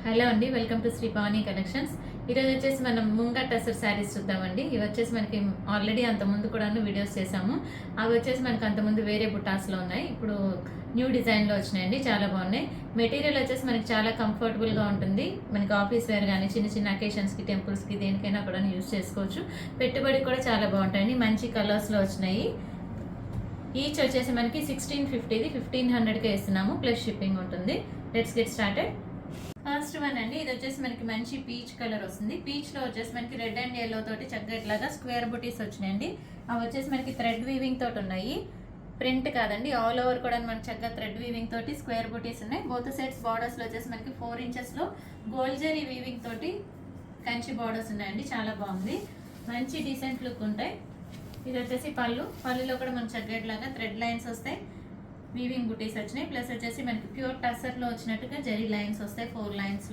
Hello అండి, welcome to Shri Bhavani collections. ఈరోజు వచ్చేసి మనం ముంగా టసర్ శారీస్ చూద్దామండి. ఇవి వచ్చేసి మనకి ఆల్రెడీ అంతకుముందు కూడా వీడియోస్ చేసాము. అవి వచ్చేసి మనకి అంతకుముందు వేరే బుటాస్లో ఉన్నాయి. ఇప్పుడు న్యూ డిజైన్లో వచ్చినాయండి, చాలా బాగున్నాయి. మెటీరియల్ వచ్చేసి మనకి చాలా కంఫర్టబుల్గా ఉంటుంది. మనకి ఆఫీస్ వేర్ కానీ చిన్న చిన్న అకేషన్స్కి, టెంపుల్స్కి, దేనికైనా కూడా యూజ్ చేసుకోవచ్చు. పెట్టుబడి కూడా చాలా బాగుంటాయండి. మంచి కలర్స్లో వచ్చినాయి. ఈచ్ వచ్చేసి మనకి 1650, 1500కే ఇస్తున్నాము, ప్లస్ షిప్పింగ్ ఉంటుంది. Let's get started. First one అండి, ఇది వచ్చేసి మనకి మంచి పీచ్ కలర్ వస్తుంది. పీచ్ లో వచ్చేసి మనకి రెడ్ అండ్ ఎల్లో తోటి చక్కగా ఇట్లాగా స్క్వేర్ బుటీస్ వచ్చినాయండి. అవి వచ్చేసి మనకి థ్రెడ్ వీవింగ్ తోటి ఉన్నాయి, ప్రింట్ కాదండి. ఆల్ ఓవర్ కూడా మనకి చక్కగా థ్రెడ్ వీవింగ్ తోటి స్క్వేర్ బుటీస్ ఉన్నాయి. బోత్ సైడ్స్ బార్డర్స్ లో వచ్చేసి మనకి 4 inches లో గోల్డ్ జరీ వీవింగ్ తోటి కంచి బార్డర్స్ ఉన్నాయండి. చాలా బాగుంది, మంచి డీసెంట్ లుక్ ఉంటాయి. ఇది వచ్చేసి పళ్ళులో కూడా మనకి చక్కగా ఇట్లాగా థ్రెడ్ లైన్స్ వస్తాయి, వీవింగ్ బుటీస్ వచ్చినాయి. ప్లస్ వచ్చేసి మనకి ప్యూర్ టసర్లో వచ్చినట్టుగా జరీ లైన్స్ వస్తాయి 4 lines.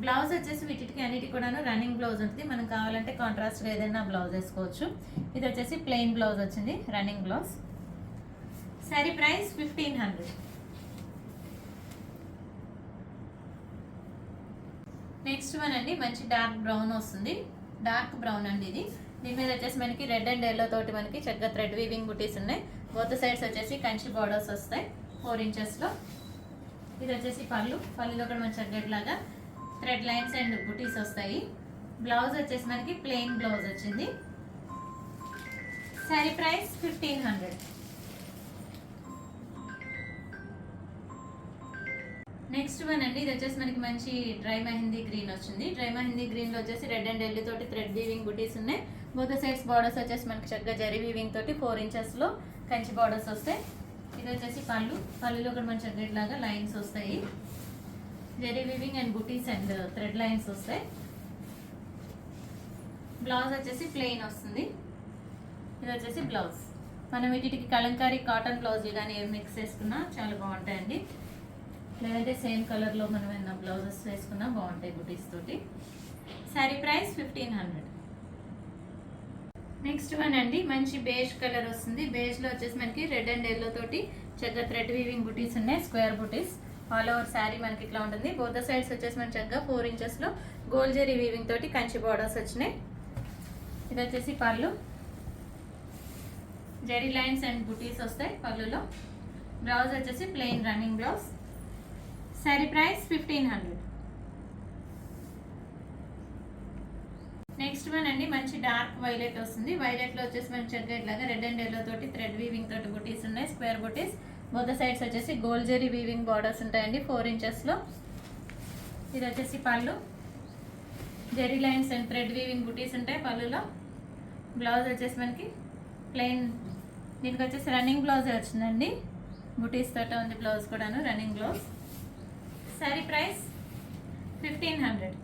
బ్లౌజ్ వచ్చేసి వీటికి అన్నిటికి కూడా రన్నింగ్ బ్లౌజ్ ఉంటుంది. మనం కావాలంటే కాంట్రాస్ట్గా ఏదైనా బ్లౌజ్ వేసుకోవచ్చు. ఇది వచ్చేసి ప్లెయిన్ బ్లౌజ్ వచ్చింది, running blouse. Sari price 1500. Next one అండి, మంచి డార్క్ బ్రౌన్ వస్తుంది. డార్క్ బ్రౌన్ అండి ఇది. దీని మీద వచ్చేసి మనకి రెడ్ అండ్ ఎల్లో తోటి మనకి చక్కగా థ్రెడ్ వీవింగ్ బుటీస్ ఉన్నాయి. బోత్ సైడ్స్ వచ్చేసి కంచి బార్డర్స్ వస్తాయి 4 inches లో. ఇది వచ్చేసి పళ్ళులో కూడా మనకి చక్కగా ఇట్లాగా థ్రెడ్ లైన్స్ అండ్ బుటీస్ వస్తాయి. బ్లౌజ్ వచ్చేసి మనకి ప్లెయిన్ బ్లౌజ్ వచ్చింది. శారీ ప్రైస్ 1500. నెక్స్ట్ వన్ అండి, ఇది వచ్చేసి మనకి మంచి డ్రై మెహందీ గ్రీన్ వచ్చింది. డ్రై మెహందీ గ్రీన్ లో వచ్చేసి రెడ్ అండ్ ఎల్లో తోటి థ్రెడ్ వీవింగ్ బుటీస్ ఉన్నాయి. బోత్ సైడ్స్ బార్డర్స్ వచ్చేసి మనకి చక్కగా జరీ వీవింగ్ తోటి 4 inches లో కంచి బార్డర్స్ వస్తాయి. ఇది వచ్చేసి పళ్ళులో కూడా మనకి చక్కగా ఇట్లాగా లైన్స్ వస్తాయి, zari weaving and buttis and thread lines వస్తాయి. బ్లౌజ్ వచ్చేసి ప్లెయిన్ వస్తుంది. ఇది వచ్చేసి బ్లౌజ్. మనం వీటికి కలంకారీ కాటన్ బ్లౌజులు కానీ ఏమి మిక్స్ చేసుకున్నా చాలా బాగుంటాయండి. లేదంటే సేమ్ కలర్లో మనం ఏమైనా బ్లౌజెస్ వేసుకున్నా బాగుంటాయి బుటీస్ తోటి. శారీ ప్రైస్ 1500. నెక్స్ట్ వన్ అండి, మంచి బేజ్ కలర్ వస్తుంది. బేజ్లో వచ్చేసి మనకి రెడ్ అండ్ ఎల్లో తోటి చక్కగా థ్రెడ్ వీవింగ్ బుటీస్ ఉన్నాయి, స్క్వేర్ బుటీస్. ఆల్ ఓవర్ శారీ మనకి ఇట్లా ఉంటుంది. బోత్ సైడ్స్ వచ్చేసి మనకి చక్కగా 4 inches లో గోల్డ్ జరీ వీవింగ్ తోటి కంచి బార్డర్స్ వచ్చినాయి. ఇది వచ్చేసి పళ్ళు, జరీ లైన్స్ అండ్ బుటీస్ వస్తాయి పళ్ళులో. బ్లౌజ్ వచ్చేసి plain running blouse. Sari price 1500. Next one అండి, మంచి డార్క్ వైలెట్ వస్తుంది. వైలెట్ లో వచ్చేసి మనకి చక్కగా ఇట్లాగా రెడ్ అండ్ ఎల్లో తోటి థ్రెడ్ వీవింగ్ తోటి బుటీస్ ఉన్నాయి, స్క్వేర్ బుటీస్. బోత్ సైడ్స్ వచ్చేసి గోల్డ్ జరీ వీవింగ్ బార్డర్స్ ఉంటాయండి 4 inches లో. ఇది వచ్చేసి పళ్ళు, zari lines and thread weaving బుటీస్ ఉంటాయి పళ్ళులో. బ్లౌజ్ వచ్చేసి మనకి ప్లెయిన్, దీనికి వచ్చేసి రన్నింగ్ బ్లౌజ్ వచ్చిందండి, బుటీస్ తోట ఉంది బ్లౌజ్ కూడాను, running blouse. Sari price 1500.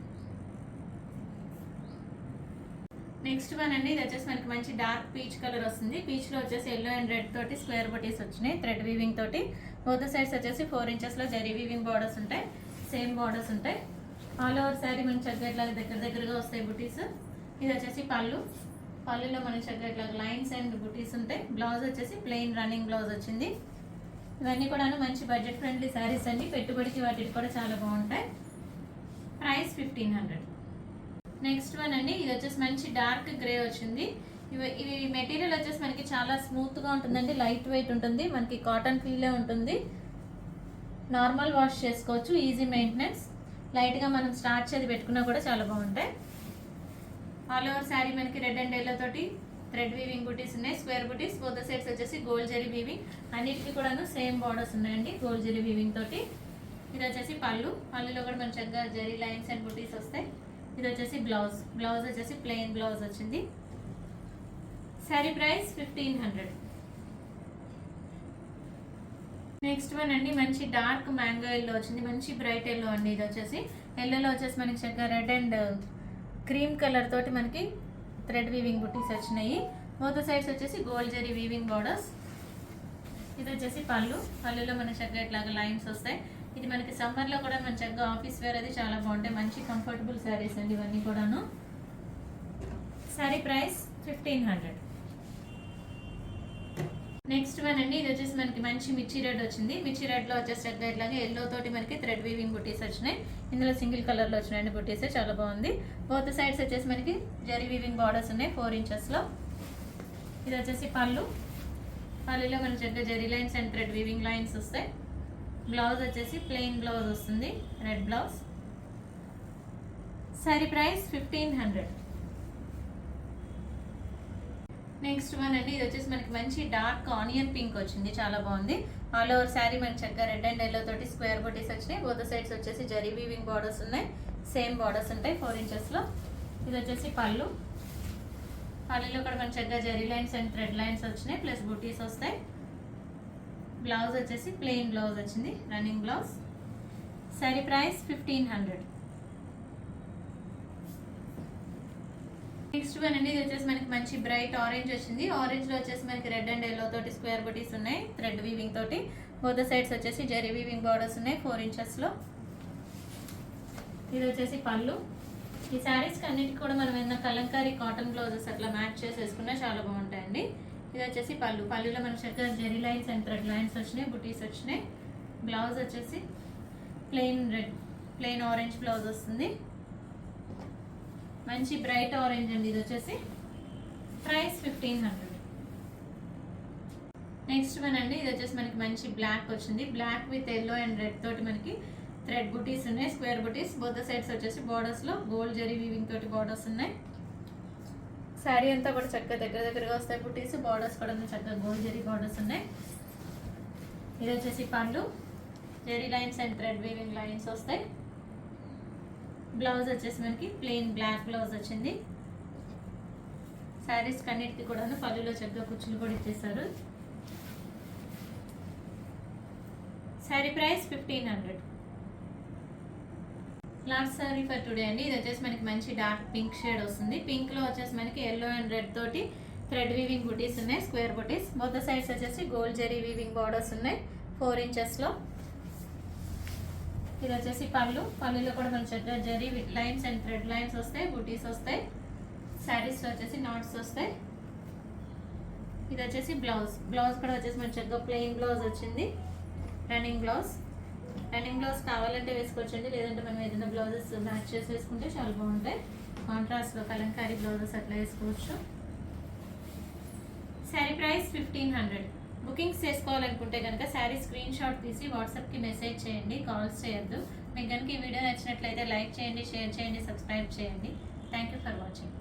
Next one అండి, ఇది వచ్చేసి మనకి మంచి డార్క్ పీచ్ కలర్ వస్తుంది. పీచ్ లో వచ్చేసి ఎల్లో అండ్ రెడ్ తోటి స్క్వేర్ బుటీస్ వచ్చినాయి, థ్రెడ్ వీవింగ్ తోటి. బోత్ సైడ్స్ వచ్చేసి 4 inches లో జరీ వీవింగ్ బార్డర్స్ ఉంటాయి, సేమ్ బార్డర్స్ ఉంటాయి. ఆల్ ఓవర్ శారీ మనకి చక్కగా ఇట్లా దగ్గరగా వస్తాయి బుటీస్. ఇది వచ్చేసి పళ్ళులో మనకి చక్కగా ఇట్లా లైన్స్ అండ్ బుటీస్ ఉంటాయి. బ్లౌజ్ వచ్చేసి ప్లెయిన్ రన్నింగ్ బ్లౌజ్ వచ్చింది. ఇవన్నీ కూడా మంచి బడ్జెట్ ఫ్రెండ్లీ శారీస్ అండి, పెట్టుబడికి వాటికి కూడా చాలా బాగుంటాయి. ప్రైస్ 1500. నెక్స్ట్ వన్ అండి, ఇది వచ్చేసి మంచి డార్క్ గ్రే వచ్చింది. ఇవి మెటీరియల్ వచ్చేసి మనకి చాలా స్మూత్గా ఉంటుందండి, లైట్ వెయిట్ ఉంటుంది, మనకి కాటన్ ఫీలే ఉంటుంది. నార్మల్ వాష్ చేసుకోవచ్చు, ఈజీ మెయింటెనెన్స్. లైట్గా మనం స్టార్చ్ అది పెట్టుకున్నా కూడా చాలా బాగుంటాయి. ఆల్ ఓవర్ శారీ మనకి రెడ్ అండ్ ఎల్లో తోటి థ్రెడ్ వీవింగ్ బుటీస్ ఉన్నాయి, స్క్వేర్ బుటీస్. బోత్ సైడ్స్ వచ్చేసి గోల్డ్ జరీ వీవింగ్, అన్నిటికీ కూడా సేమ్ బార్డర్స్ ఉన్నాయండి గోల్డ్ జరీ వీవింగ్ తోటి. ఇది వచ్చేసి పళ్ళులో కూడా మన చక్కగా జరీ లైన్స్ అండ్ బుటీస్ వస్తాయి. ఇది వచ్చేసి బ్లౌజ్ వచ్చేసి ప్లెయిన్ బ్లౌజ్ వచ్చింది. శారీ ప్రైస్ 1500. నెక్స్ట్ వన్ అండి, మంచి డార్క్ మ్యాంగో ఎల్లో వచ్చింది, మంచి బ్రైట్ ఎల్లో అండి. ఇది వచ్చేసి ఎల్లోలో వచ్చేసి మనకి చక్కగా రెడ్ అండ్ క్రీమ్ కలర్ తోటి మనకి థ్రెడ్ వీవింగ్ బుటీస్ వచ్చినాయి. బోత్ సైడ్స్ వచ్చేసి గోల్డ్ జరీ వీవింగ్ బార్డర్స్. ఇది వచ్చేసి పళ్ళులో మనకి చక్కగా ఇట్లాగా లైన్స్ వస్తాయి. ఇది మనకి సమ్మర్లో కూడా మన చక్కగా ఆఫీస్ వేర్ అది చాలా బాగుంటాయి, మంచి కంఫర్టబుల్ శారీస్ అండి ఇవన్నీ కూడాను. శారీ ప్రైస్ 1500. నెక్స్ట్ వన్ అండి, ఇది వచ్చేసి మనకి మంచి మిర్చి రెడ్ వచ్చింది. మిర్చి రెడ్ లో వచ్చేసి ఇట్లాగే ఎల్లో తోటి మనకి థ్రెడ్ వీవింగ్ బుటీస్ వచ్చినాయి. ఇందులో సింగిల్ కలర్ లో వచ్చినాయండి బుటీస్, చాలా బాగుంది. బోత్ సైడ్స్ వచ్చేసి మనకి జరీ వీవింగ్ బార్డర్స్ ఉన్నాయి 4 inches లో. ఇది వచ్చేసి పళ్ళులో మనకి చక్కగా zari lines and thread weaving lines వస్తాయి. బ్లౌజ్ వచ్చేసి ప్లెయిన్ బ్లౌజ్ వస్తుంది, red blouse. Sorry price 1500. Next one అండి, ఇది వచ్చేసి మనకి మంచి డార్క్ ఆనియన్ పింక్ వచ్చింది, చాలా బాగుంది. ఆల్ ఓవర్ శారీ మనకి చక్కగా రెడ్ అండ్ ఎల్లో తోటి స్క్వేర్ బుటీస్ వచ్చినాయి. బోత్ సైడ్స్ వచ్చేసి జరీ వీవింగ్ బార్డర్స్ ఉన్నాయి, సేమ్ బార్డర్స్ ఉంటాయి 4 inches లో. ఇది వచ్చేసి పళ్ళులో కూడా మనకి చక్కగా zari lines and thread lines వచ్చినాయి, ప్లస్ బుటీస్ వస్తాయి. బ్లౌజ్ వచ్చేసి ప్లెయిన్ బ్లౌజ్ వచ్చింది, running blouse. Sari price 1500. Next one అండి, ఇది వచ్చేసి మనకి మంచి బ్రైట్ ఆరెంజ్ వచ్చింది. ఆరెంజ్ లో వచ్చేసి మనకి రెడ్ అండ్ ఎల్లో తోటి స్క్వేర్ బుటీస్ ఉన్నాయి, థ్రెడ్ వీవింగ్ తోటి. బోత్ సైడ్స్ వచ్చేసి జరీ వీవింగ్ బార్డర్స్ ఉన్నాయి 4 inches లో. ఇది వచ్చేసి పళ్ళు. ఈ శారీస్ అన్నిటికి కూడా మనం ఏదైనా కలంకారీ కాటన్ బ్లౌజెస్ అట్లా మ్యాచ్ చేసి వేసుకున్నా చాలా బాగుంటాయండి. ఇది వచ్చేసి పళ్ళులో మనకి చక్కగా zari lines and thread lines వచ్చినాయి, బుటీస్ వచ్చినాయి. బ్లౌజ్ వచ్చేసి ప్లెయిన్ ఆరెంజ్ బ్లౌజ్ వస్తుంది. మంచి బ్రైట్ ఆరెంజ్ అండి, ఇది వచ్చేసి ప్రైస్ 1500. నెక్స్ట్ వన్ అండి, ఇది వచ్చేసి మనకి మంచి బ్లాక్ వచ్చింది. Black with yellow and red తోటి మనకి థ్రెడ్ బుటీస్ ఉన్నాయి, స్క్వేర్ బుటీస్. బోత్ సైడ్స్ వచ్చేసి బార్డర్స్ లో గోల్డ్ జరీ వీవింగ్ తోటి బార్డర్స్ ఉన్నాయి. శారీ అంతా కూడా చక్కగా దగ్గరగా వస్తాయి బుటీస్, బార్డర్స్ కూడా చక్కగా గోల్డ్ జరీ బార్డర్స్ ఉన్నాయి. ఇది వచ్చేసి పళ్ళు, zari lines and thread weaving lines వస్తాయి. బ్లౌజ్ వచ్చేసి మనకి ప్లెయిన్ బ్లాక్ బ్లౌజ్ వచ్చింది. శారీస్ కన్నిటికి కూడా పళ్ళులో చక్కగా కుచ్చులు కూడా ఇచ్చేసారు. Sari price 1500. Last sari for today అండి, ఇది వచ్చేసి మనకి మంచి డార్క్ పింక్ షేడ్ వస్తుంది. పింక్ లో వచ్చేసి మనకి ఎల్లో అండ్ రెడ్ తోటి థ్రెడ్ వీవింగ్ బుటీస్ ఉన్నాయి, స్క్వేర్ బుటీస్. బోత్ సైడ్స్ వచ్చేసి గోల్డ్ జరీ వీవింగ్ బార్డర్స్ ఉన్నాయి 4 inches లో. ఇది వచ్చేసి పళ్ళులో కూడా మనకి చక్కగా zari lines and thread lines వస్తాయి, బుటీస్ వస్తాయి. శారీస్ లో వచ్చేసి నాట్స్ వస్తాయి. ఇది వచ్చేసి బ్లౌజ్ కూడా వచ్చేసి మనకి చక్కగా ప్లెయిన్ బ్లౌజ్ వచ్చింది, రన్నింగ్ బ్లౌజ్ కావాలంటే వేసుకోవచ్చండి, లేదంటే మనం ఏదైనా బ్లౌజెస్ మ్యాచ్ చేసి వేసుకుంటే చాలా బాగుంటాయి. కాంట్రాస్ట్ లో కలంకారీ బ్లౌజెస్ అట్లా వేసుకోవచ్చు. శారీ ప్రైస్ 1500. బుకింగ్స్ చేసుకోవాలనుకుంటే కనుక శారీ స్క్రీన్ షాట్ తీసి వాట్సాప్కి మెసేజ్ చేయండి, కాల్స్ చేయొద్దు. మీకు కనుక ఈ వీడియో నచ్చినట్లయితే లైక్ చేయండి, షేర్ చేయండి, సబ్స్క్రైబ్ చేయండి. Thank you for watching.